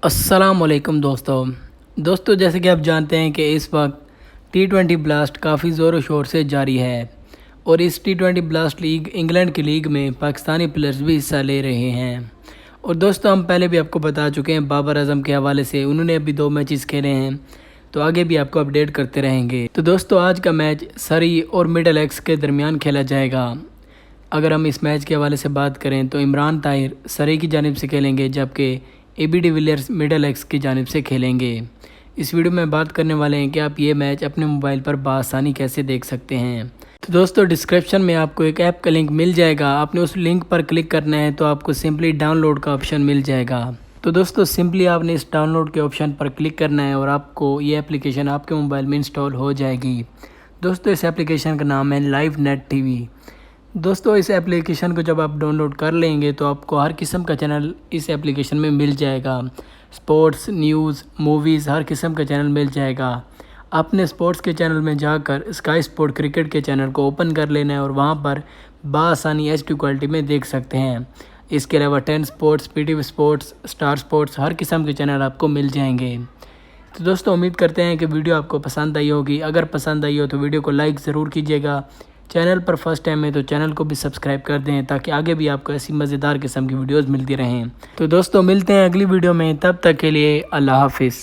السلام علیکم دوستو جیسے کہ آپ جانتے ہیں کہ اس وقت T20 بلاسٹ کافی زور و شور سے جاری ہے اور اس T20 بلاسٹ لیگ انگلینڈ کی لیگ میں پاکستانی پلیئرز بھی حصہ لے رہے ہیں۔ اور دوستو ہم پہلے بھی آپ کو بتا چکے ہیں بابر اعظم کے حوالے سے، انہوں نے ابھی 2 میچز کھیلے ہیں تو آگے بھی آپ کو اپڈیٹ کرتے رہیں گے۔ تو دوستو آج کا میچ سری اور مڈل ایکس کے درمیان کھیلا جائے گا۔ اگر ہم اس میچ کے حوالے سے بات کریں تو عمران طاہر سری کی جانب سے کھیلیں گے جبکہ AB de Villiers middle x کی جانب سے کھیلیں گے۔ اس ویڈیو میں بات کرنے والے ہیں کہ آپ یہ میچ اپنے موبائل پر بآسانی کیسے دیکھ سکتے ہیں۔ تو دوستو ڈسکرپشن میں آپ کو ایک ایپ کا لنک مل جائے گا، آپ نے اس لنک پر کلک کرنا ہے تو آپ کو سمپلی ڈاؤن لوڈ کا آپشن مل جائے گا۔ تو دوستو سمپلی آپ نے اس ڈاؤن لوڈ کے آپشن پر کلک کرنا ہے اور آپ کو یہ اپلیکیشن آپ کے موبائل میں انسٹال ہو جائے گی۔ دوستو اس اپلیکیشن کا نام ہے لائیو نیٹ ٹی وی۔ دوستو اس اپلیکیشن کو جب آپ ڈاؤن لوڈ کر لیں گے تو آپ کو ہر قسم کا چینل اس اپلیکیشن میں مل جائے گا۔ سپورٹس، نیوز، موویز، ہر قسم کا چینل مل جائے گا۔ آپ نے سپورٹس کے چینل میں جا کر اسکائی سپورٹ کرکٹ کے چینل کو اوپن کر لینا ہے اور وہاں پر بآسانی HD کوالٹی میں دیکھ سکتے ہیں۔ اس کے علاوہ 10 sports, PTV sports, star sports, ہر قسم کے چینل آپ کو مل جائیں گے۔ تو دوستو امید کرتے ہیں کہ ویڈیو آپ کو پسند آئی ہوگی۔ اگر پسند آئی ہو تو ویڈیو کو لائک ضرور کیجیے گا۔ چینل پر فرسٹ ٹائم ہے تو چینل کو بھی سبسکرائب کر دیں تاکہ آگے بھی آپ کو ایسی مزیدار قسم کی ویڈیوز ملتی رہیں۔ تو دوستو ملتے ہیں اگلی ویڈیو میں، تب تک کے لیے اللہ حافظ۔